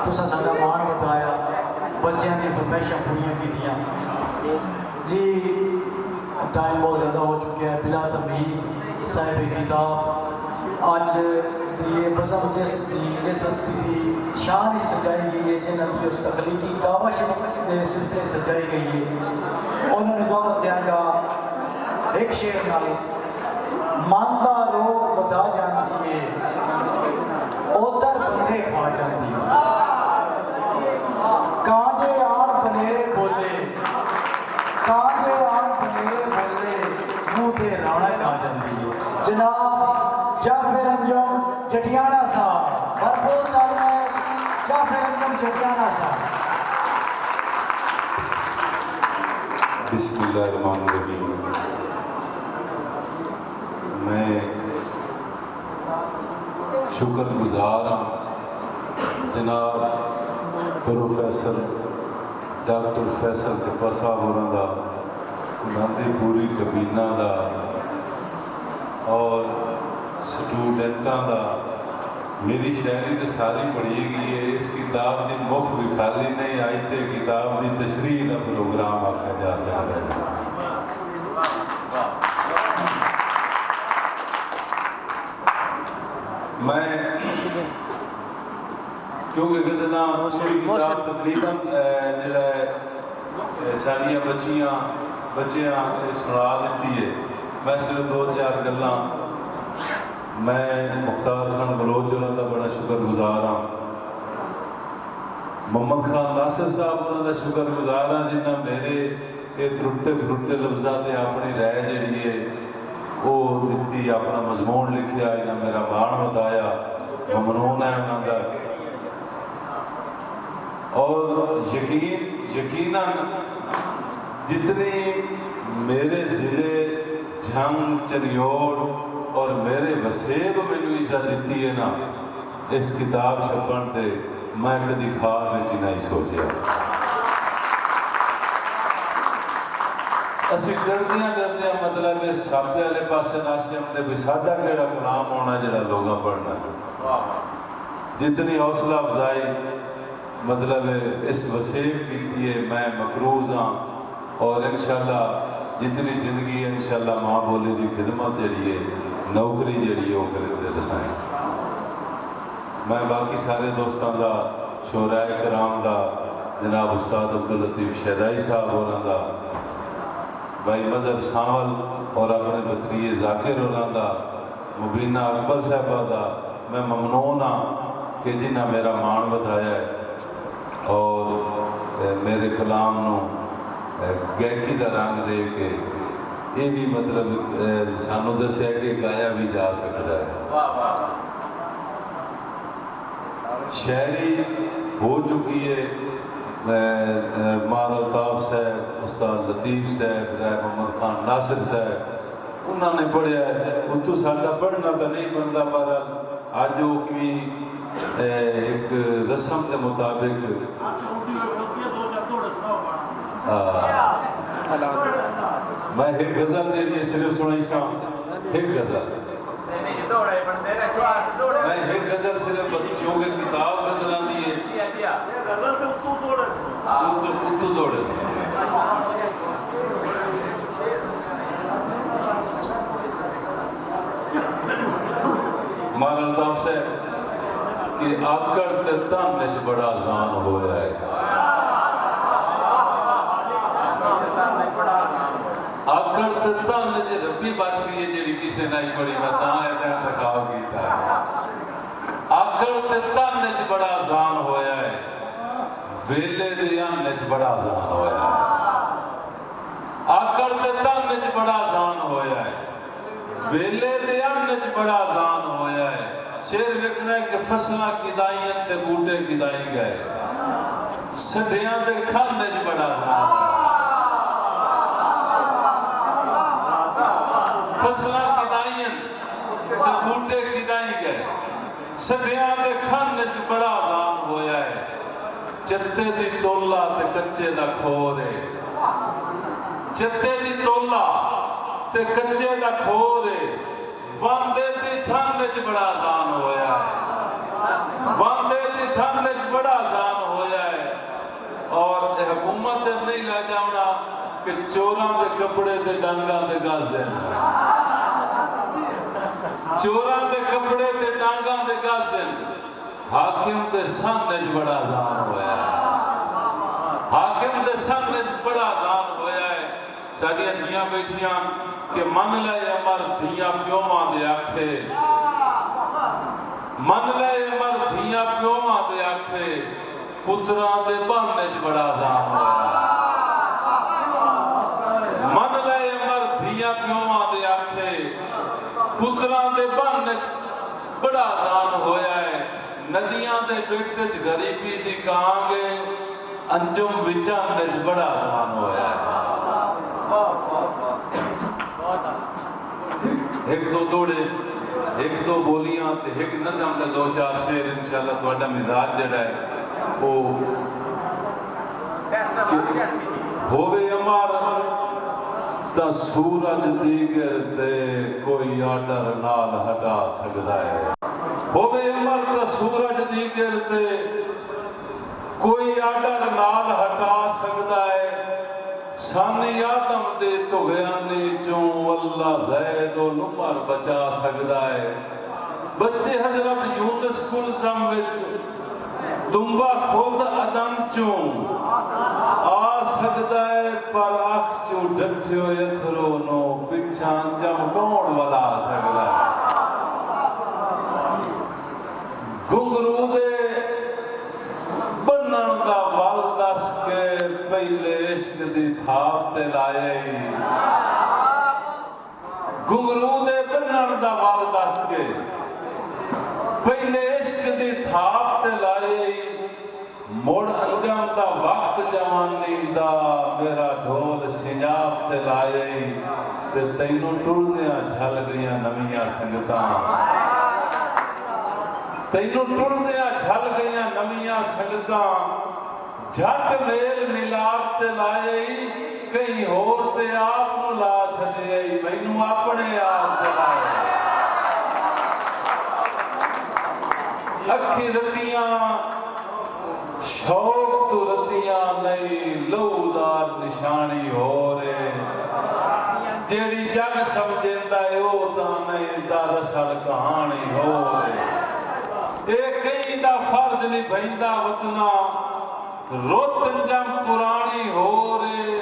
तुसा साडा मान बताया, बच्चों की फरमाइशां पूरी कीतियां जी। टाइम बहुत ज़्यादा हो चुका है। बिला तमीद साहिब किताब अज दी बसम जिस हस्ती की शान ही सजाई गई है, जिन्हों की उस तखलीकी कावश के सिलसिले सजाई गई है, उन्होंने दावत देंगा एक शेर नाल मन का रोग बता जाती है, उधर बंदे खा जाती है। कांजे आन बनेरे बोले, कांजे आन बनेरे बोले, मुँह ते रौनक आ जाती है। जनाब जाफर अंजुम जटियाना साहब, भरपूर तालियां जाफर अंजुम जटियाना साहब। बिस्मिल्लाहिर्रहमानिर्रहीम। मैं शुक्रगुजार हाँ जनाब प्रोफैसर डॉक्टर फैसल टिप्पा साहब होरां दा, उन्हां दी पूरी कबीना दा और स्टूडेंटां दा। मेरी शायरी तो सारी पढ़ी गई है। इस किताब की मुख भी खाली नहीं आई तो किताब की तशरीह का प्रोग्राम आखा जा सकता है। मैं क्योंकि गज़लां पूरी किताब तकरीबन जिहड़ा साडियां बच्चियां सुना दी है। मैं सिर्फ 2-4 गल्लां, मैं मुख्तार खान बलोच होरां दा बड़ा शुक्रगुजार हाँ, मोहम्मद खान नासिर साहब होरां दा शुक्रगुजार हाँ, जिन्हां मेरे ये त्रुट्टे फरुट्टे लफ्ज़ां ते अपनी राय जिहड़ी है वो दित्ती, अपना मजमून लिखिया, इन्हां मेरा मान बताया, ममनून है उन्हां दा। और यकीनन जितनी मेरे ज़िले झंग चनियोड़ और मेरे वसेब मैनू इज्जत दी है ना, इस किताब छपन ते मैं कभी ख्वाब में नहीं सोचा। असी डरदियां मतलब इस छापे वाले पासे नाशे हमने भी साडा केड़ा कलाम होना जिहड़ा लोगां पढ़ना। जितनी हौसला अफजाई मतलब इस वसेब की है, मैं मकरूज हाँ और इंशाअल्लाह जितनी जिंदगी है इंशाअल्लाह माँ बोली की खिदमत जी है, नौकरी जी वो करते रसाएं। मैं बाकी सारे दोस्तों का, शोराए कराम का, जनाब उस्ताद अब्दुल लतीफ शहदाई साहब होरां दा, भाई मजहर सावल और अपने भतरीए जाकिर होरां दा, मुबीना अकबर साहबा का मैं ममनून हाँ कि जिन्हें मेरा मान बताया है और मेरे कलाम नू गायकी का रंग दे के ये भी मतलब सानू दस्या कि गाया भी जा सकता है। शायरी हो चुकी है, मार अल्ताफ साहब, उस्ताद लतीफ़ साहब, राय मोहम्मद खान नासिर साहब उन्होंने पढ़िया है। उतो साडा पढ़ना तो नहीं बनता, पर अज वो भी एक रस्म के मुताबिक मैं एक गज़ल जी सिर्फ सुनाई सा, एक गज़ल मैं एक गज़ल सिर्फ क्योंकि किताब गज़ल आती है उत्तू दौड़े मार अल्ताफ से कि आकड़ ते तन च बड़ा आसान होया है। आकड़ ते तन च रब्बी बच गई है जी किसी नहीं पढ़ी, मैं इंतखाब किया है। आकड़ ते तन च बड़ा आसान होया है, वेले दे अन्न च बड़ा आसान होया है। आकड़ ते तन च बड़ा आसान होया है, वेले दे अन्न च बड़ा आसान होया है। शेर लिखना है कि फसलां किदाइयां ते बूटे किदाई गए, सड्डियां ते खाने च बड़ा आसान फसलां किदाइयां ते बूटे किदाई गए, सड्डियां ते खाने च बड़ा आसान होया है। चत्ते दी तोला ते कच्चे दा खोर है, चत्ते दी तोला ते कच्चे दा खोर है। वांदे दी थन च बड़ा आसान होया है, वांदे दी थन च बड़ा आसान کہ چوراں دے کپڑے تے ڈانگاں دے گازے چوراں دے کپڑے تے ڈانگاں دے گازے حاکم دے سامنے بڑا اذان ہویا ہے حاکم دے سامنے بڑا اذان ہویا ہے ساڈیاں دھیاں بیٹھیاں کہ من لے امر دھیاں پیوواں دے آکھے من لے امر دھیاں پیوواں دے آکھے پتراں دے بہنے بڑا اذان ہویا ہے من لے امر دھیاں پیوواں دے آکھے پتراں دے بہنے بڑا اذان ہویا ہے ندیاں دے بیٹے غریبی دی کانگے انجم وچاندے بڑا اذان ہویا ہے ایک دو دوڑے ایک دو بولیاں تے ایک نظم دے دو چار شعر انشاءاللہ تہاڈا مزاج جڑا ہے وہ ہووے امر تا سورج دیگر تے کوئی آڈر نال ہٹا سکدا ہے ہووے امر تا سورج دیگر تے کوئی آڈر نال ہٹا سکدا ہے سانی آدم دے تغیانے چوں اللہ زید و نمر بچا سکدا ہے بچے حضرت یونس کلزم وچ دنبا خود ادم چوں آ سکدا ہے پر آخ چوں ڈٹھیو یتھرو نو پچھاں جم کون ولا سکدا ہے گنگرو دے بنن دا ول دس کے پہلے عشق دی تھاپ تے لائے گنگرو دے بنن دا ول دس کے پہلے عشق دی تھاپ تے لائے مڑ انجام دا وقت جوانی دا میرا ڈھول سنجاب تے لائے تے تینوں ٹردیاں جھل گئیاں نویاں سنگتاں تینوں ٹردیاں جھل گئیاں نویاں سنگتاں جھٹ میل ملاپ تے لائے کہیں ہور تے آپ نو لا چھڑے مینوں اپنے آپ تے لائے اکھی رتیاں شوق تو رتیاں نہیں لودار نشانی ہو رہے جیڑی جگ سمجھندا ہے او تاں نہیں دراصل کہانی ہو رہے اے کہیں دا فرض نہیں بھیندا وطنا روت انجم پرانی ہو رہے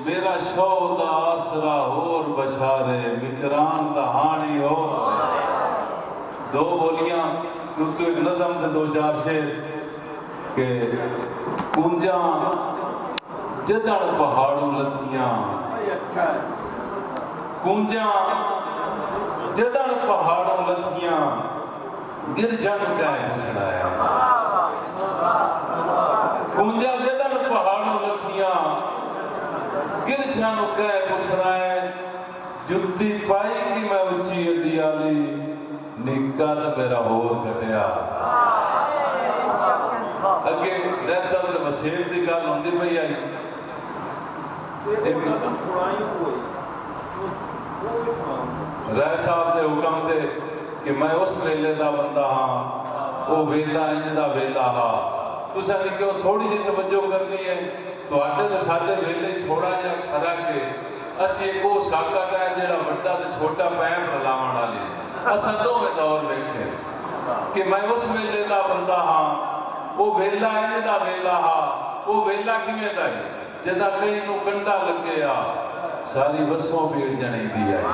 میرا شو دا آسرا اور بشارے مکران دا ہانی ہو رہے دو بولیاں تو ایک نظم دے دو چار شعر کہ کونجاں جدڑ پہاڑوں لتھیاں کونجاں جدڑ پہاڑوں لتھیاں گر جن کائے چھڑایا کونجاں جدڑ پہاڑوں لتھیاں گر جن کائے چھڑایا جتی پائی کی میں اچھی اڈیالی نکل میرا ہور گھٹیا اگے رہتا تے وسیل دی گل ہوندی پئی آئی رائے صاحب دے حکم تے کہ میں اس ویلے دا بندہ ہاں وہ ویلا انج دا ویلا ہاں تساں نے کہ تھوڑی جی توجہ کرنی ہے تواڈے تے ساڈے ویلے تھوڑا جہا فرق ہے اسی ایک وہ ساکا ہے جڑا وڈا تے چھوٹا پیم رلاون والی اساں دوویں دور ویکھے کہ میں اس ویلے دا بندہ ہاں وہ ویلا انج دا ویلا ہاں وہ ویلا کیویں دا ہے جدا کئی نو کنڈا لگیا ساری بسوں بھیڑ جنے دی آئی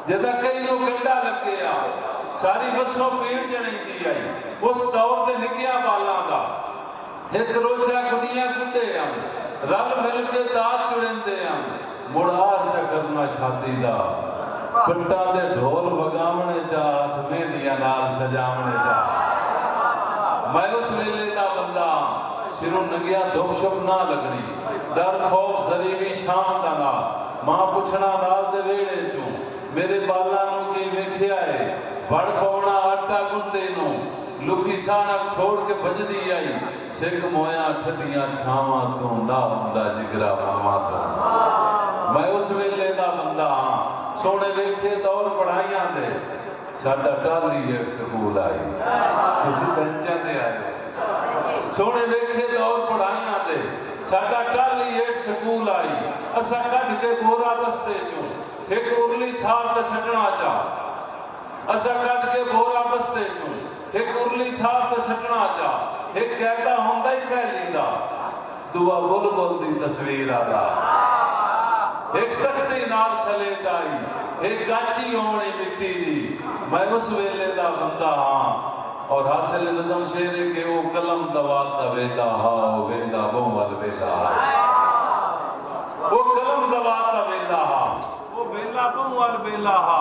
جدا کئی نو کنڈا لگیا ساری بسوں بھیڑ جنے دی آئی اس دور دے نکیاں بالاں دا ایک روچا کڑیاں کٹے ہم رل مل کے داد جڑیں دے ہم مڑار چکرنا شادی دا پٹا دے ڈھول بگامنے چاہت مہندیاں نال سجامنے چاہت میں اس ویلے دا بندہ شروع نگیا دھوپ شپ نہ لگنی ڈر خوف ذریبی شام دا نا ماں پوچھنا نال دے ویڑے چوں میرے بالا نو کی ویکھیا ہے بڑ پونا آٹا گندے نو لکی سانک چھوڑ کے بج دی آئی سکھ مویاں ٹھٹیاں چھاواں تو نہ ہوندا جگرا ماما تو میں اس ویلے دا بندہ ہاں سونے ویکھے دور پڑھائیاں دے ساڈا ٹالی ایک سکول آئی تسی بنچاں دے آئے सोने वेखे दौर पढ़ाइयां दे साडा टाली 8 स्कूल आई असा कढ के बोरा बस्ते चों एक उरली थार ते सटना चा असा कढ के बोरा बस्ते चों एक उरली थार ते सटना चा एक कहता हुंदा ही पहली दा दुआ बुलबुल दी तस्वीर आदा एक तख्ती नाल सलेट आई एक गाची होनी मिट्टी दी मैं उस वेले दा बंदा हां और हासिल नज़म शेर है कि वो कलम दवात दा वेला हा वो वेला बहुमल वेला वो कलम दवात दा वेला हा वो वेला बहुमल वेला हा